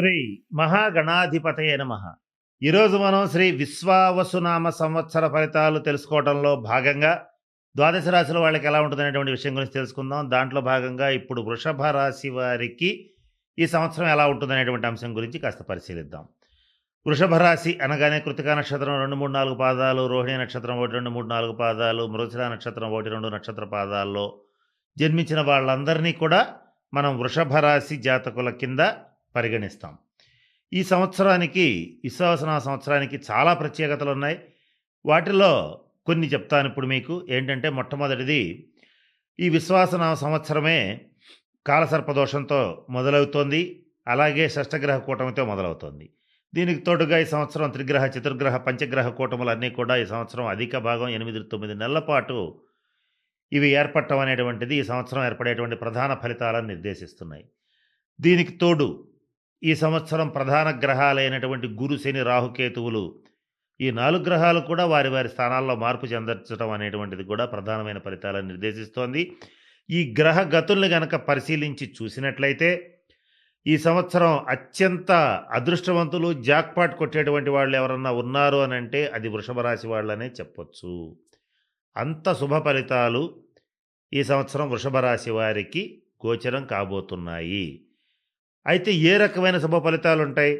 శ్రీ మహాగణాధిపతయే నమః. ఈరోజు మనం శ్రీ విశ్వావసునామ సంవత్సర ఫలితాలు తెలుసుకోవడంలో భాగంగా ద్వాదశ రాశుల వాళ్ళకి ఎలా ఉంటుందనేటువంటి విషయం గురించి తెలుసుకుందాం. దాంట్లో భాగంగా ఇప్పుడు వృషభ రాశి వారికి ఈ సంవత్సరం ఎలా ఉంటుందనేటువంటి అంశం గురించి కాస్త పరిశీలిద్దాం. వృషభ రాశి అనగానే కృతికా నక్షత్రం 2, 3, 4 పాదాలు, రోహిణి నక్షత్రం 1, 2, 3, 4 పాదాలు, మృగశిర నక్షత్రం 1, 2 నక్షత్ర పాదాల్లో జన్మించిన వాళ్ళందరినీ కూడా మనం వృషభ రాశి జాతకుల కింద పరిగణిస్తాం. ఈ సంవత్సరానికి విశ్వావసనామ సంవత్సరానికి చాలా ప్రత్యేకతలు ఉన్నాయి. వాటిలో కొన్ని చెప్తాను ఇప్పుడు మీకు. ఏంటంటే మొట్టమొదటిది, ఈ విశ్వావసనామ సంవత్సరమే కాలసర్పదోషంతో మొదలవుతోంది. అలాగే షష్టగ్రహ కూటమితో మొదలవుతోంది. దీనికి తోడుగా ఈ సంవత్సరం త్రిగ్రహ, చతుర్గ్రహ, పంచగ్రహ కూటములన్నీ కూడా ఈ సంవత్సరం అధిక భాగం 8-9 నెలల పాటు ఇవి ఏర్పడటం అనేటువంటిది ఈ సంవత్సరం ఏర్పడేటువంటి ప్రధాన ఫలితాలను నిర్దేశిస్తున్నాయి. దీనికి తోడు ఈ సంవత్సరం ప్రధాన గ్రహాలైనటువంటి గురు, శని, రాహుకేతువులు ఈ 4 గ్రహాలు కూడా వారి వారి స్థానాల్లో మార్పు చెందడం అనేటువంటిది కూడా ప్రధానమైన ఫలితాలను నిర్దేశిస్తోంది. ఈ గ్రహ గతుల్ని గనక పరిశీలించి చూసినట్లయితే ఈ సంవత్సరం అత్యంత అదృష్టవంతులు, జాక్పాట్ కొట్టేటువంటి వాళ్ళు ఎవరన్నా ఉన్నారు అని అంటే అది వృషభ రాశి వాళ్ళనే చెప్పొచ్చు. అంత శుభ ఫలితాలు ఈ సంవత్సరం వృషభ రాశి వారికి గోచరం కాబోతున్నాయి. అయితే ఏ రకమైన శుభ ఫలితాలు ఉంటాయి,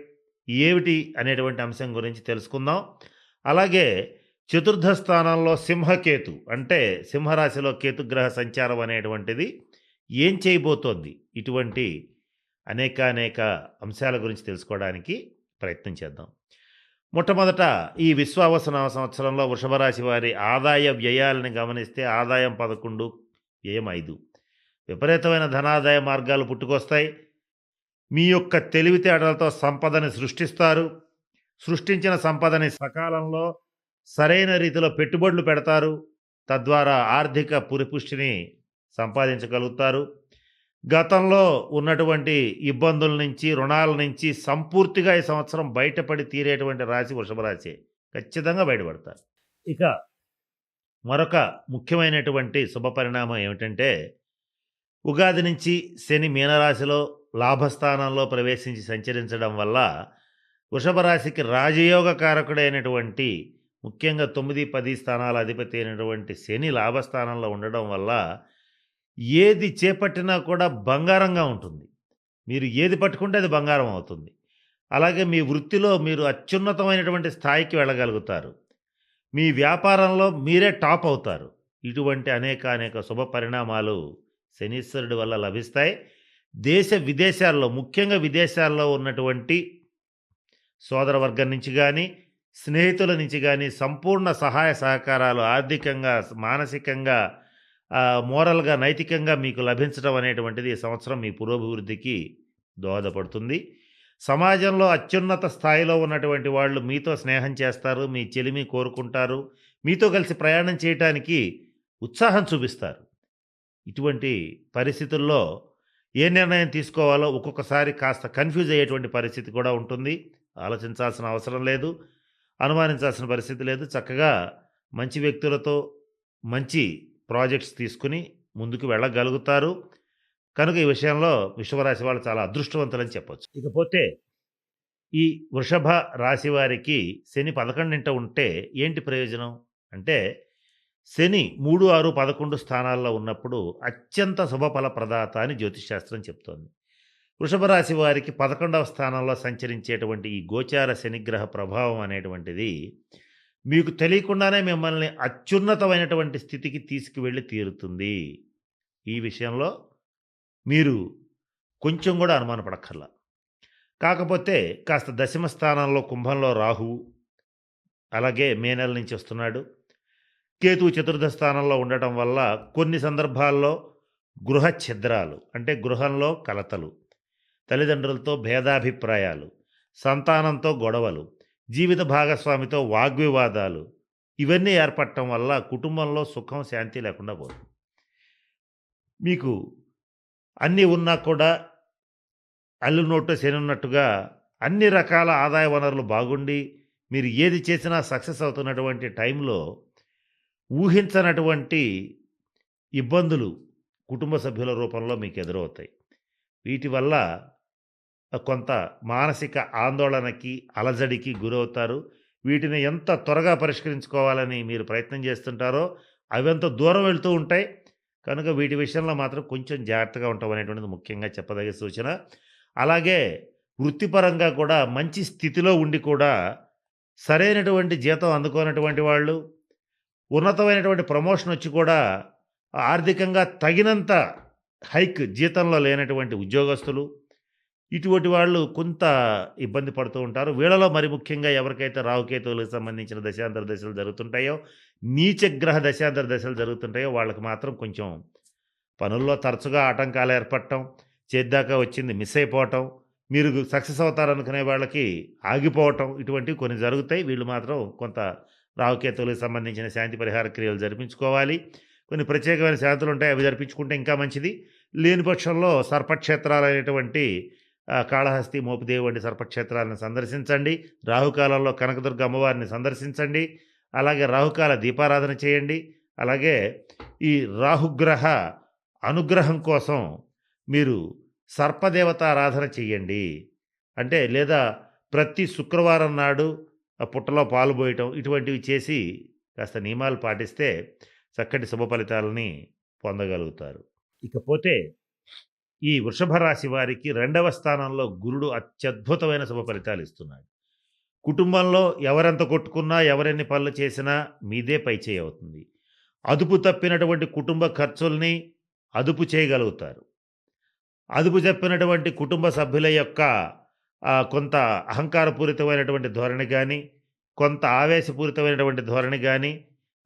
ఏమిటి అనేటువంటి అంశం గురించి తెలుసుకుందాం. అలాగే చతుర్థ స్థానంలో సింహకేతు, అంటే సింహరాశిలో కేతుగ్రహ సంచారం అనేటువంటిది ఏం చేయబోతోంది, ఇటువంటి అనేక అంశాల గురించి తెలుసుకోవడానికి ప్రయత్నం చేద్దాం. మొట్టమొదట ఈ విశ్వావసనామ సంవత్సరంలో వృషభ రాశి వారి ఆదాయ వ్యయాలను గమనిస్తే ఆదాయం 11, వ్యయం 5. విపరీతమైన ధనాదాయ మార్గాలు పుట్టుకొస్తాయి. మీ యొక్క తెలివితేటలతో సంపదని సృష్టిస్తారు. సృష్టించిన సంపదని సకాలంలో సరైన రీతిలో పెట్టుబడులు పెడతారు. తద్వారా ఆర్థిక పురిపుష్టిని సంపాదించగలుగుతారు. గతంలో ఉన్నటువంటి ఇబ్బందుల నుంచి, రుణాల నుంచి సంపూర్తిగా ఈ సంవత్సరం బయటపడి తీరేటువంటి రాశి వృషభ రాశి. ఖచ్చితంగా బయటపడతారు. ఇక మరొక ముఖ్యమైనటువంటి శుభ పరిణామం ఏమిటంటే, ఉగాది నుంచి శని మీనరాశిలో లాభస్థానంలో ప్రవేశించి సంచరించడం వల్ల వృషభ రాశికి రాజయోగ కారకుడైనటువంటి, ముఖ్యంగా 9, 10 స్థానాల అధిపతి అయినటువంటి శని లాభస్థానంలో ఉండడం వల్ల ఏది చేపట్టినా కూడా బంగారంగా ఉంటుంది. మీరు ఏది పట్టుకుంటే అది బంగారం అవుతుంది. అలాగే మీ వృత్తిలో మీరు అత్యున్నతమైనటువంటి స్థాయికి వెళ్ళగలుగుతారు. మీ వ్యాపారంలో మీరే టాప్ అవుతారు. ఇటువంటి అనేక శుభ పరిణామాలు శనీశ్వరుడి వల్ల లభిస్తాయి. దేశ విదేశాల్లో, ముఖ్యంగా విదేశాల్లో ఉన్నటువంటి సోదర వర్గం నుంచి కానీ, స్నేహితుల నుంచి కానీ సంపూర్ణ సహాయ సహకారాలు ఆర్థికంగా, మానసికంగా, మోరల్గా, నైతికంగా మీకు లభించడం అనేటువంటిది ఈ సంవత్సరం మీ పురోభివృద్ధికి దోహదపడుతుంది. సమాజంలో అత్యున్నత స్థాయిలో ఉన్నటువంటి వాళ్ళు మీతో స్నేహం చేస్తారు, మీ చెలిమి కోరుకుంటారు, మీతో కలిసి ప్రయాణం చేయటానికి ఉత్సాహం చూపిస్తారు. ఇటువంటి పరిస్థితుల్లో ఏ నిర్ణయం తీసుకోవాలో ఒక్కొక్కసారి కాస్త కన్ఫ్యూజ్ అయ్యేటువంటి పరిస్థితి కూడా ఉంటుంది. ఆలోచించాల్సిన అవసరం లేదు, అనుమానించాల్సిన పరిస్థితి లేదు. చక్కగా మంచి వ్యక్తులతో మంచి ప్రాజెక్ట్స్ తీసుకుని ముందుకు వెళ్ళగలుగుతారు. కనుక ఈ విషయంలో వృషభరాశి వాళ్ళు చాలా అదృష్టవంతులని చెప్పొచ్చు. ఇకపోతే ఈ వృషభ రాశి వారికి శని 11ంట ఉంటే ఏంటి ప్రయోజనం అంటే, శని 3, 6, 11 స్థానాల్లో ఉన్నప్పుడు అత్యంత శుభఫల ప్రదాత అని జ్యోతిషశాస్త్రం చెప్తోంది. వృషభ రాశి వారికి 11వ స్థానంలో సంచరించేటువంటి ఈ గోచార శనిగ్రహ ప్రభావం అనేటువంటిది మీకు తెలియకుండానే మిమ్మల్ని అత్యున్నతమైనటువంటి స్థితికి తీసుకువెళ్ళి తీరుతుంది. ఈ విషయంలో మీరు కొంచెం కూడా అనుమానపడక్కర్లా. కాకపోతే కాస్త దశమ స్థానంలో కుంభంలో రాహువు, అలాగే మే నెల నుంచి వస్తున్నాడు. కేతువు చతుర్థ స్థానంలో ఉండటం వల్ల కొన్ని సందర్భాల్లో గృహ ఛిద్రాలు, అంటే గృహంలో కలతలు, తల్లిదండ్రులతో భేదాభిప్రాయాలు, సంతానంతో గొడవలు, జీవిత భాగస్వామితో వాగ్వివాదాలు, ఇవన్నీ ఏర్పడటం వల్ల కుటుంబంలో సుఖం, శాంతి లేకుండా పోతుంది. మీకు అన్నీ ఉన్నా కూడా అల్లు నోటు శనున్నట్టుగా అన్ని రకాల ఆదాయ వనరులు బాగుండి మీరు ఏది చేసినా సక్సెస్ అవుతున్నటువంటి టైంలో ఊహించనటువంటి ఇబ్బందులు కుటుంబ సభ్యుల రూపంలో మీకు ఎదురవుతాయి. వీటి వల్ల కొంత మానసిక ఆందోళనకి, అలజడికి గురవుతారు. వీటిని ఎంత త్వరగా పరిష్కరించుకోవాలని మీరు ప్రయత్నం చేస్తుంటారో, అవంత దూరం వెళ్తూ ఉంటాయి. కనుక వీటి విషయంలో మాత్రం కొంచెం జాగ్రత్తగా ఉంటాం అనేటువంటిది ముఖ్యంగా చెప్పదగిన సూచన. అలాగే వృత్తిపరంగా కూడా మంచి స్థితిలో ఉండి కూడా సరైనటువంటి జీతం అందుకోనటువంటి వాళ్ళు, ఉన్నతమైనటువంటి ప్రమోషన్ వచ్చి కూడా ఆర్థికంగా తగినంత హైక్ జీతంలో లేనటువంటి ఉద్యోగస్తులు, ఇటువంటి వాళ్ళు కొంత ఇబ్బంది పడుతూ ఉంటారు. వీళ్ళలో మరి ముఖ్యంగా ఎవరికైతే రాహుకేతువులకు సంబంధించిన దశాంతర దశలు జరుగుతుంటాయో, నీచగ్రహ దశాంతర దశలు జరుగుతుంటాయో వాళ్ళకి మాత్రం కొంచెం పనుల్లో తరచుగా ఆటంకాలు ఏర్పడటం, చేద్దాకా వచ్చింది మిస్ అయిపోవటం, మీరు సక్సెస్ అవుతారనుకునే వాళ్ళకి ఆగిపోవటం, ఇటువంటివి కొన్ని జరుగుతాయి. వీళ్ళు మాత్రం కొంత రాహుకేతువులకు సంబంధించిన శాంతి పరిహార క్రియలు జరిపించుకోవాలి. కొన్ని ప్రత్యేకమైన శాంతులుంటాయి. అవి జరిపించుకుంటే ఇంకా మంచిది. లేని పక్షంలో సర్పక్షేత్రాలైనటువంటి కాళహస్తి, మోపిదేవి వంటి సర్పక్షేత్రాలను సందర్శించండి. రాహుకాలంలో కనకదుర్గ అమ్మవారిని సందర్శించండి. అలాగే రాహుకాల దీపారాధన చేయండి. అలాగే ఈ రాహుగ్రహ అనుగ్రహం కోసం మీరు సర్పదేవతారాధన చెయ్యండి. అంటే లేదా ప్రతి శుక్రవారం నాడు పుట్టలో పాలు పోయటం ఇటువంటివి చేసి కాస్త నియమాలు పాటిస్తే చక్కటి శుభ ఫలితాలని పొందగలుగుతారు. ఇకపోతే ఈ వృషభ రాశి వారికి 2వ స్థానంలో గురుడు అత్యద్భుతమైన శుభ ఫలితాలు ఇస్తున్నాడు. కుటుంబంలో ఎవరెంత కొట్టుకున్నా, ఎవరెన్ని పనులు చేసినా మీదే పైచేయి అవుతుంది. అదుపు తప్పినటువంటి కుటుంబ ఖర్చుల్ని అదుపు చేయగలుగుతారు. అదుపు తప్పినటువంటి కుటుంబ సభ్యుల యొక్క కొంత అహంకారపూరితమైనటువంటి ధోరణి గానీ, కొంత ఆవేశపూరితమైనటువంటి ధోరణి గానీ,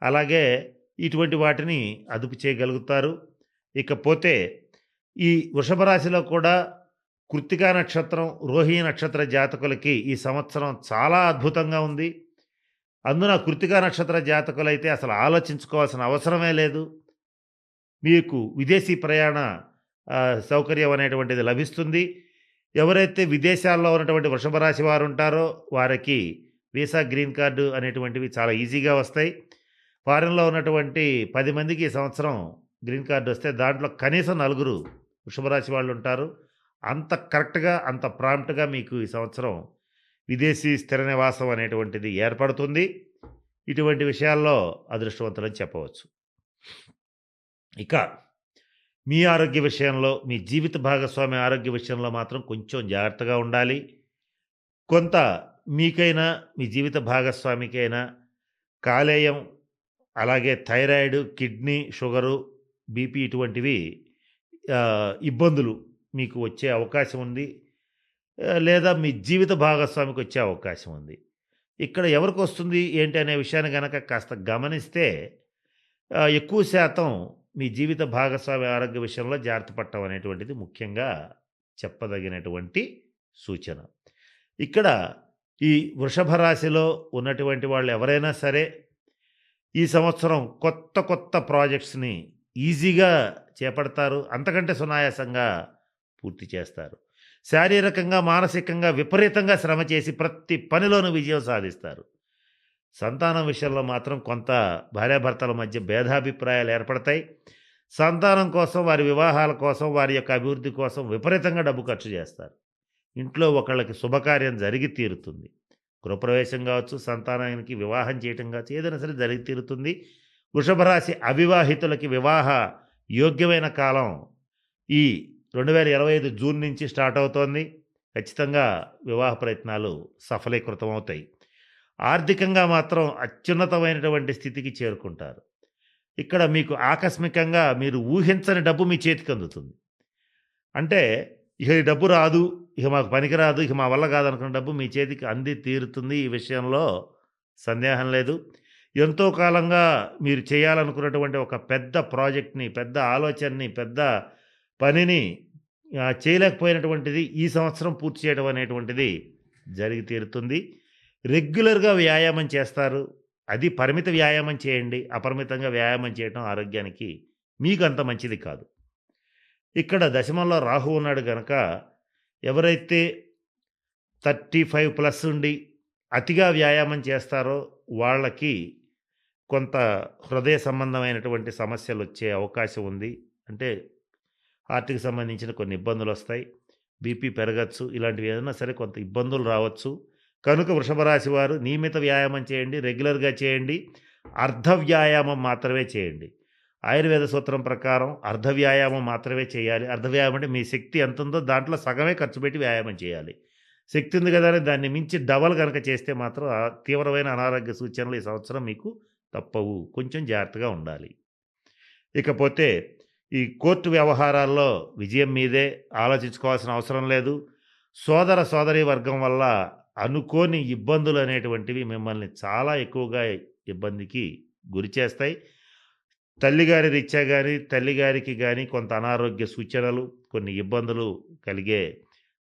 అలాగే ఇటువంటి వాటిని అదుపు చేయగలుగుతారు. ఇకపోతే ఈ వృషభ రాశిలో కూడా కృత్తికా నక్షత్రం, రోహిణి నక్షత్ర జాతకులకి ఈ సంవత్సరం చాలా అద్భుతంగా ఉంది. అందున కృత్తికా నక్షత్ర జాతకులైతే అసలు ఆలోచించుకోవాల్సిన అవసరమే లేదు. మీకు విదేశీ ప్రయాణ సౌకర్యం అనేటువంటిది లభిస్తుంది. ఎవరైతే విదేశాల్లో ఉన్నటువంటి వృషభ రాశి వారు ఉంటారో వారికి వీసా, గ్రీన్ కార్డు అనేటువంటివి చాలా ఈజీగా వస్తాయి. ఫారిన్‌లో ఉన్నటువంటి 10 మందికి ఈ సంవత్సరం గ్రీన్ కార్డ్ వస్తే దాంట్లో కనీసం 4 వృషభ రాశి వాళ్ళుంటారు. అంత కరెక్ట్‌గా, అంత ప్రాంప్ట్‌గా మీకు ఈ సంవత్సరం విదేశీ స్థిర నివాసం అనేటువంటిది ఏర్పడుతుంది. ఇటువంటి విషయాల్లో అదృష్టవంతులని చెప్పవచ్చు. ఇక మీ ఆరోగ్య విషయంలో, మీ జీవిత భాగస్వామి ఆరోగ్య విషయంలో మాత్రం కొంచెం జాగ్రత్తగా ఉండాలి. కొంత మీకైనా, మీ జీవిత భాగస్వామికైనా కాలేయం, అలాగే థైరాయిడ్, కిడ్నీ, షుగరు, బీపీ ఇటువంటివి ఇబ్బందులు మీకు వచ్చే అవకాశం ఉంది. లేదా మీ జీవిత భాగస్వామికి వచ్చే అవకాశం ఉంది. ఇక్కడ ఎవరికొస్తుంది ఏంటి అనే విషయాన్ని గనక కాస్త గమనిస్తే ఎక్కువ శాతం మీ జీవిత భాగస్వామి ఆరోగ్య విషయంలో జాగ్రత్త పడటం అనేటువంటిది ముఖ్యంగా చెప్పదగినటువంటి సూచన. ఇక్కడ ఈ వృషభ రాశిలో ఉన్నటువంటి వాళ్ళు ఎవరైనా సరే ఈ సంవత్సరం కొత్త కొత్త ప్రాజెక్ట్స్‌ని ఈజీగా చేపడతారు. అంతకంటే సునాయాసంగా పూర్తి చేస్తారు. శారీరకంగా, మానసికంగా విపరీతంగా శ్రమ చేసి ప్రతి పనిలోనూ విజయం సాధిస్తారు. సంతానం విషయంలో మాత్రం కొంత భార్యాభర్తల మధ్య భేదాభిప్రాయాలు ఏర్పడతాయి. సంతానం కోసం, వారి వివాహాల కోసం, వారి యొక్క అభివృద్ధి కోసం విపరీతంగా డబ్బు ఖర్చు చేస్తారు. ఇంట్లో ఒకళ్ళకి శుభకార్యం జరిగి తీరుతుంది. గృహప్రవేశం కావచ్చు, సంతానానికి వివాహం చేయటం కావచ్చు, ఏదైనా సరే జరిగి తీరుతుంది. వృషభ రాశి అవివాహితులకి వివాహ యోగ్యమైన కాలం ఈ 2025 జూన్ నుంచి స్టార్ట్ అవుతోంది. ఖచ్చితంగా వివాహ ప్రయత్నాలు సఫలీకృతం అవుతాయి. ఆర్థికంగా మాత్రం అత్యున్నతమైనటువంటి స్థితికి చేరుకుంటారు. ఇక్కడ మీకు ఆకస్మికంగా మీరు ఊహించని డబ్బు మీ చేతికి అందుతుంది. అంటే ఇక ఈ డబ్బు రాదు, ఇక మాకు పనికిరాదు, ఇక మా వల్ల కాదనుకున్న డబ్బు మీ చేతికి అంది తీరుతుంది. ఈ విషయంలో సందేహం లేదు. ఎంతో కాలంగా మీరు చేయాలనుకున్నటువంటి ఒక పెద్ద ప్రాజెక్ట్‌ని, పెద్ద ఆలోచనని, పెద్ద పనిని చేయలేకపోయినటువంటిది ఈ సంవత్సరం పూర్తి చేయడం అనేటువంటిది జరిగి తీరుతుంది. రెగ్యులర్‌గా వ్యాయామం చేస్తారు. అది పరిమిత వ్యాయామం చేయండి. అపరిమితంగా వ్యాయామం చేయటం ఆరోగ్యానికి మీకు అంత మంచిది కాదు. ఇక్కడ దశమంలో రాహు ఉన్నాడు గనక ఎవరైతే 35+ ఉండి అతిగా వ్యాయామం చేస్తారో వాళ్ళకి కొంత హృదయ సంబంధమైనటువంటి సమస్యలు వచ్చే అవకాశం ఉంది. అంటే హార్ట్‌కి సంబంధించిన కొన్ని ఇబ్బందులు వస్తాయి. బీపీ పెరగచ్చు. ఇలాంటివి ఏదైనా సరే కొంత ఇబ్బందులు రావచ్చు. కనుక వృషభ రాశి వారు నియమిత వ్యాయామం చేయండి. రెగ్యులర్‌గా చేయండి. అర్ధ వ్యాయామం మాత్రమే చేయండి. ఆయుర్వేద సూత్రం ప్రకారం అర్ధ వ్యాయామం మాత్రమే చేయాలి. అర్ధ వ్యాయామం అంటే మీ శక్తి ఎంతుందో దాంట్లో సగమే ఖర్చు పెట్టి వ్యాయామం చేయాలి. శక్తి ఉంది కదా అని దాన్ని మించి డబల్ గనక చేస్తే మాత్రం తీవ్రమైన అనారోగ్య సూచనలు ఈ సంవత్సరం మీకు తప్పవు. కొంచెం జాగ్రత్తగా ఉండాలి. ఇకపోతే ఈ కోర్టు వ్యవహారాల్లో విజయం మీదే. ఆలోచించుకోవాల్సిన అవసరం లేదు. సోదర సోదరీ వర్గం వల్ల అనుకోని ఇబ్బందులనేటువంటివి మిమ్మల్ని చాలా ఎక్కువగా ఇబ్బందికి గురిచేస్తాయి. తల్లిగారి రీత్యా గాని, తల్లిగారికి గాని కొంత అనారోగ్య సూచనలు, కొన్ని ఇబ్బందులు కలిగే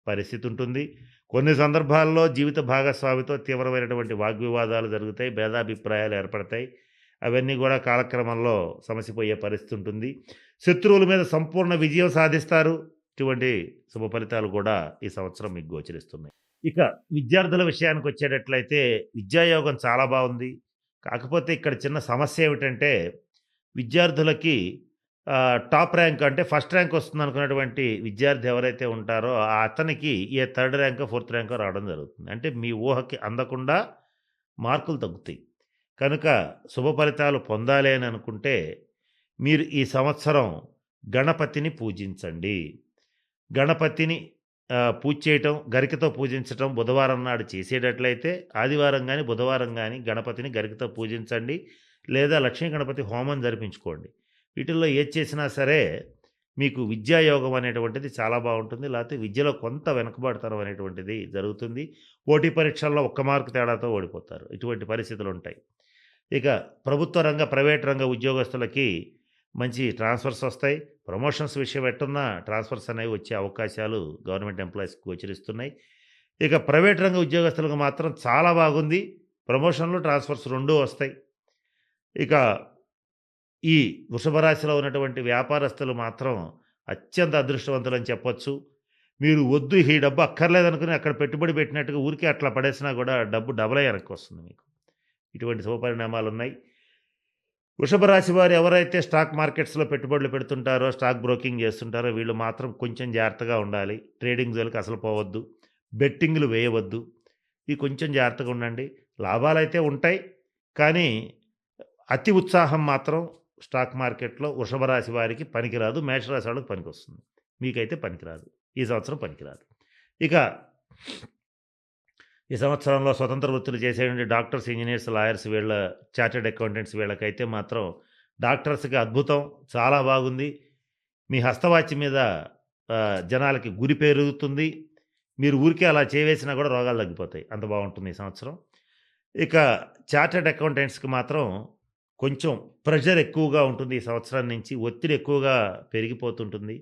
పరిస్థితి ఉంటుంది. కొన్ని సందర్భాల్లో జీవిత భాగస్వామితో తీవ్రమైనటువంటి వాగ్వివాదాలు జరుగుతాయి. భేదాభిప్రాయాలు ఏర్పడతాయి. అవన్నీ గూడా కాలక్రమంలో సమసిపోయే పరిస్థితి ఉంటుంది. శత్రువుల మీద సంపూర్ణ విజయం సాధిస్తారు. ఇటువంటి శుభ ఫలితాలు కూడా ఈ సంవత్సరం మీకు గోచరిస్తున్నాయి. ఇక విద్యార్థుల విషయానికొచ్చేటట్లయితే విద్యాయోగం చాలా బావుంది. కాకపోతే ఇక్కడ చిన్న సమస్య ఏమిటంటే విద్యార్థులకి టాప్ ర్యాంక్ అంటే ఫస్ట్ ర్యాంక్ వస్తుందనుకున్నటువంటి విద్యార్థి ఎవరైతే ఉంటారో అతనికి థర్డ్ ర్యాంకో, ఫోర్త్ ర్యాంకో రావడం జరుగుతుంది. అంటే మీ ఊహకి అందకుండా మార్కులు తగ్గుతాయి. కనుక శుభ ఫలితాలు పొందాలి అని అనుకుంటే మీరు ఈ సంవత్సరం గణపతిని పూజించండి. గణపతిని పూజ చేయటం, గరికతో పూజించటం బుధవారం నాడు చేసేటట్లయితే ఆదివారం గాని, బుధవారం గాని గణపతిని గరికతో పూజించండి. లేదా లక్ష్మీ గణపతి హోమం జరిపించుకోండి. వీటిల్లో ఏది చేసినా సరే మీకు విద్యాయోగం అనేటువంటిది చాలా బావుంటుంది. లేకపోతే విద్యలో కొంత వెనకబాటుతనం అనేటువంటిది జరుగుతుంది. పోటీ పరీక్షల్లో ఒక్క మార్కు తేడాతో ఓడిపోతారు. ఇటువంటి పరిస్థితులుంటాయి. ఇక ప్రభుత్వ రంగ, ప్రైవేట్ రంగ ఉద్యోగస్తులకి మంచి ట్రాన్స్‌ఫర్స్ వస్తాయి. ప్రమోషన్స్ విషయం ఎట్టున్నా ట్రాన్స్‌ఫర్స్ అనేవి వచ్చే అవకాశాలు గవర్నమెంట్ ఎంప్లాయీస్‌కి గోచరిస్తున్నాయి. ఇక ప్రైవేట్ రంగ ఉద్యోగస్తులకు మాత్రం చాలా బాగుంది. ప్రమోషన్‌లు, ట్రాన్స్‌ఫర్స్ 2 వస్తాయి. ఇక ఈ వృషభ రాశిలో ఉన్నటువంటి వ్యాపారస్తులు మాత్రం అత్యంత అదృష్టవంతులని చెప్పొచ్చు. మీరు వద్దు ఈ డబ్బు అక్కర్లేదనుకుని అక్కడ పెట్టుబడి పెట్టినట్టుగా ఊరికే అట్లా పడేసినా కూడా డబ్బు డబలై వెనక్కొస్తుంది మీకు. ఇటువంటి శుభపరిణామాలున్నాయి. వృషభ రాశి వారు ఎవరైతే స్టాక్ మార్కెట్స్‌లో పెట్టుబడులు పెడుతుంటారో, స్టాక్ బ్రోకింగ్ చేస్తుంటారో వీళ్ళు మాత్రం కొంచెం జాగ్రత్తగా ఉండాలి. ట్రేడింగ్ జోలికి అసలు పోవద్దు. బెట్టింగ్‌లు వేయవద్దు. ఇవి కొంచెం జాగ్రత్తగా ఉండండి. లాభాలైతే ఉంటాయి. కానీ అతి ఉత్సాహం మాత్రం స్టాక్ మార్కెట్‌లో వృషభ రాశి వారికి పనికిరాదు. మేషరాశి వాళ్ళకి పనికొస్తుంది. మీకైతే పనికిరాదు. ఈ సంవత్సరం పనికిరాదు. ఇక ఈ సంవత్సరంలో స్వతంత్ర వృత్తులు చేసేటువంటి డాక్టర్స్, ఇంజినీర్స్, లాయర్స్ వీళ్ళ చార్టర్డ్ అకౌంటెంట్స్ వీళ్ళకైతే మాత్రం డాక్టర్స్‌కి అద్భుతం. చాలా బాగుంది. మీ హస్తవాచి మీద జనాలకి గురి పెరుగుతుంది. మీరు ఊరికే అలా చేవేసినా కూడా రోగాలు తగ్గిపోతాయి. అంత బావుంటుంది ఈ సంవత్సరం. ఇక చార్టర్డ్ అకౌంటెంట్స్‌కి మాత్రం కొంచెం ప్రెషర్ ఎక్కువగా ఉంటుంది ఈ సంవత్సరం నుంచి. ఒత్తిడి ఎక్కువగా పెరిగిపోతుంటుంది.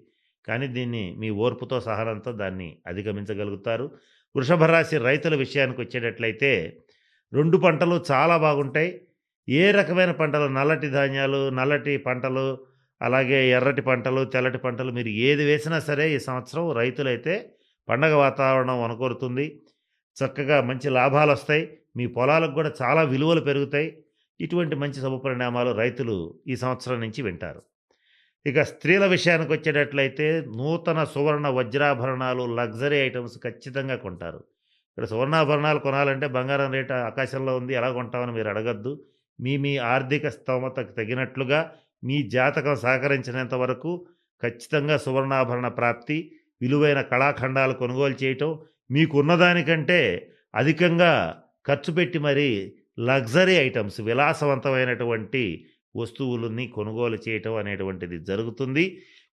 కానీ దీన్ని మీ ఓర్పుతో, సహనంతో దాన్ని అధిగమించగలుగుతారు. వృషభ రాశి రైతుల విషయానికొచ్చేటట్లయితే 2 పంటలు చాలా బాగుంటాయి. ఏ రకమైన పంటలు నల్లటి ధాన్యాలు, నల్లటి పంటలు, అలాగే ఎర్రటి పంటలు, తెల్లటి పంటలు మీరు ఏది వేసినా సరే ఈ సంవత్సరం రైతులైతే పండగ వాతావరణం వనకొరుతుంది. చక్కగా మంచి లాభాలొస్తాయి. మీ పొలాలకు కూడా చాలా విలువలు పెరుగుతాయి. ఇటువంటి మంచి శుభపరిణామాలు రైతులు ఈ సంవత్సరం నుంచి వింటారు. ఇక స్త్రీల విషయానికొచ్చేటట్లయితే నూతన సువర్ణ వజ్రాభరణాలు, లగ్జరీ ఐటెమ్స్ ఖచ్చితంగా కొంటారు. ఇక్కడ సువర్ణాభరణాలు కొనాలంటే బంగారం రేటు ఆకాశంలో ఉంది. ఎలా కొంటామని మీరు అడగొద్దు. మీ ఆర్థిక స్తోమతకు తగినట్లుగా మీ జాతకం సహకరించినంత వరకు ఖచ్చితంగా సువర్ణాభరణ ప్రాప్తి, విలువైన కళాఖండాలు కొనుగోలు చేయటం, మీకున్నదానికంటే అధికంగా ఖర్చు పెట్టి మరీ లగ్జరీ ఐటెమ్స్, విలాసవంతమైనటువంటి వస్తువులని కొనుగోలు చేయటం అనేటువంటిది జరుగుతుంది.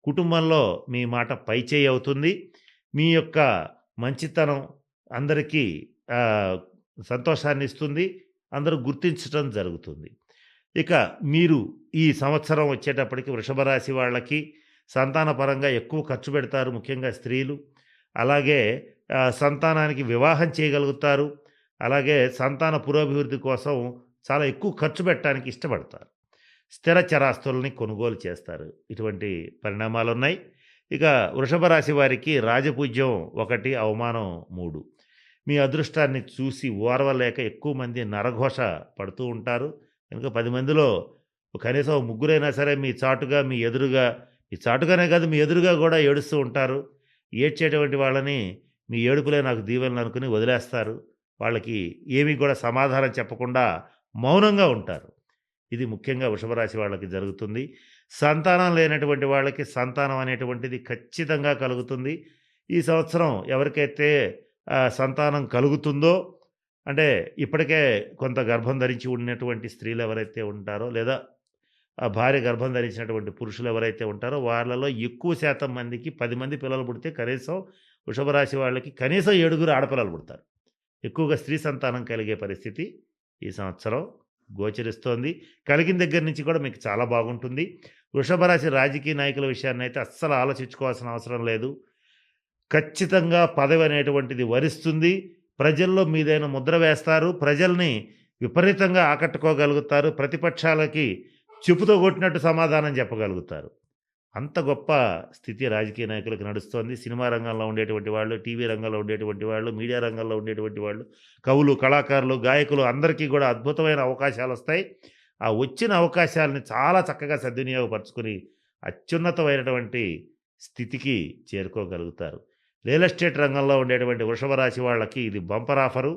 కుటుంబంలో మీ మాట పైచేయి అవుతుంది. మీ యొక్క మంచితనం అందరికీ సంతోషాన్ని ఇస్తుంది. అందరూ గుర్తించటం జరుగుతుంది. ఇక మీరు ఈ సంవత్సరం వచ్చేటప్పటికి వృషభ రాశి వాళ్ళకి సంతానపరంగా ఎక్కువ ఖర్చు పెడతారు. ముఖ్యంగా స్త్రీలు. అలాగే సంతానానికి వివాహం చేయగలుగుతారు. అలాగే సంతాన పురోభివృద్ధి కోసం చాలా ఎక్కువ ఖర్చు పెట్టడానికి ఇష్టపడతారు. స్థిర చరాస్తుల్ని కొనుగోలు చేస్తారు. ఇటువంటి పరిణామాలున్నాయి. ఇక వృషభ రాశి వారికి రాజపూజ్యం 1, అవమానం 3. మీ అదృష్టాన్ని చూసి ఓర్వలేక ఎక్కువ మంది నరఘోష పడుతూ ఉంటారు. కనుక 10 మందిలో కనీసం ముగ్గురైనా సరే మీ చాటుగా, మీ ఎదురుగా, మీ చాటుగానే కాదు మీ ఎదురుగా కూడా ఏడుస్తూ ఉంటారు. ఏడ్చేటువంటి వాళ్ళని మీ ఏడుపులే నాకు దీవెనలు అనుకుని వదిలేస్తారు. వాళ్ళకి ఏమీ కూడా సమాధానం చెప్పకుండా మౌనంగా ఉంటారు. ఇది ముఖ్యంగా వృషభ రాశి వాళ్ళకి జరుగుతుంది. సంతానం లేనటువంటి వాళ్ళకి సంతానం అనేటువంటిది ఖచ్చితంగా కలుగుతుంది. ఈ సంవత్సరం ఎవరికైతే సంతానం కలుగుతుందో అంటే ఇప్పటికే కొంత గర్భం ధరించి ఉన్నటువంటి స్త్రీలు ఎవరైతే ఉంటారో లేదా ఆ భార్య గర్భం ధరించినటువంటి పురుషులు ఎవరైతే ఉంటారో వాళ్ళలో ఎక్కువ శాతం మందికి 10 మంది పిల్లలు పుడితే కనీసం వృషభ రాశి వాళ్ళకి కనీసం 7 ఆడపిల్లలు పుడతారు. ఎక్కువగా స్త్రీ సంతానం కలిగే పరిస్థితి ఈ సంవత్సరం గోచరిస్తోంది. కలిగిన దగ్గర నుంచి కూడా మీకు చాలా బాగుంటుంది. వృషభ రాశి రాజకీయ నాయకుల విషయాన్నైతే అస్సలు ఆలోచించుకోవాల్సిన అవసరం లేదు. ఖచ్చితంగా పదవి అనేటువంటిది వరిస్తుంది. ప్రజల్లో మీదైన ముద్ర వేస్తారు. ప్రజల్ని విపరీతంగా ఆకట్టుకోగలుగుతారు. ప్రతిపక్షాలకి చెప్పుతో కొట్టినట్టు సమాధానం చెప్పగలుగుతారు. అంత గొప్ప స్థితి రాజకీయ నాయకులకు నడుస్తోంది. సినిమా రంగంలో ఉండేటువంటి వాళ్ళు, టీవీ రంగంలో ఉండేటువంటి వాళ్ళు, మీడియా రంగంలో ఉండేటువంటి వాళ్ళు, కవులు, కళాకారులు, గాయకులు అందరికీ కూడా అద్భుతమైన అవకాశాలొస్తాయి. ఆ వచ్చిన అవకాశాలని చాలా చక్కగా సద్వినియోగపరుచుకొని అత్యున్నతమైనటువంటి స్థితికి చేరుకోగలుగుతారు. రియల్ ఎస్టేట్ రంగంలో ఉండేటువంటి వృషభ రాశి వాళ్ళకి ఇది బంపర్ ఆఫరు.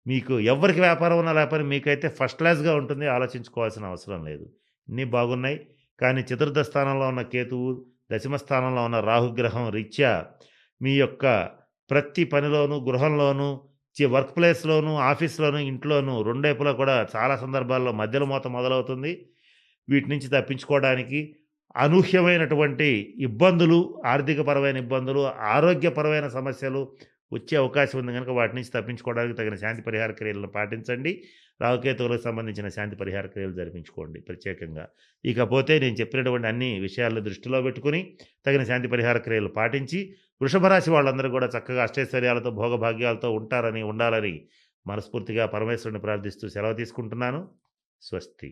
మీకు ఎవ్వరికి వ్యాపారం ఉన్నా లేకపోయినా మీకైతే ఫస్ట్ క్లాస్‌గా ఉంటుంది. ఆలోచించుకోవాల్సిన అవసరం లేదు. అన్నీ బాగున్నాయి. కానీ చతుర్థ స్థానంలో ఉన్న కేతువు, దశమ స్థానంలో ఉన్న రాహుగ్రహం రీత్యా మీ యొక్క ప్రతి పనిలోనూ, గృహంలోనూ, వర్క్ ప్లేస్‌లోనూ, ఆఫీస్‌లోనూ, ఇంట్లోనూ రెండైపులా కూడా చాలా సందర్భాల్లో మధ్యల మోత మొదలవుతుంది. వీటి నుంచి తప్పించుకోవడానికి అనూహ్యమైనటువంటి ఇబ్బందులు, ఆర్థికపరమైన ఇబ్బందులు, ఆరోగ్యపరమైన సమస్యలు వచ్చే అవకాశం ఉంది గనుక వాటి నుంచి తప్పించుకోవడానికి తగిన శాంతి పరిహార క్రియలను పాటించండి. రాహుకేతువులకు సంబంధించిన శాంతి పరిహార క్రియలు జరిపించుకోండి ప్రత్యేకంగా. ఇకపోతే నేను చెప్పినటువంటి అన్ని విషయాలను దృష్టిలో పెట్టుకొని తగిన శాంతి పరిహార క్రియలు పాటించి వృషభ రాశి వాళ్ళందరూ కూడా చక్కగా అష్టైశ్వర్యాలతో, భోగభాగ్యాలతో ఉండాలని మనస్ఫూర్తిగా పరమేశ్వరుని ప్రార్థిస్తూ సెలవు తీసుకుంటున్నాను. స్వస్తి.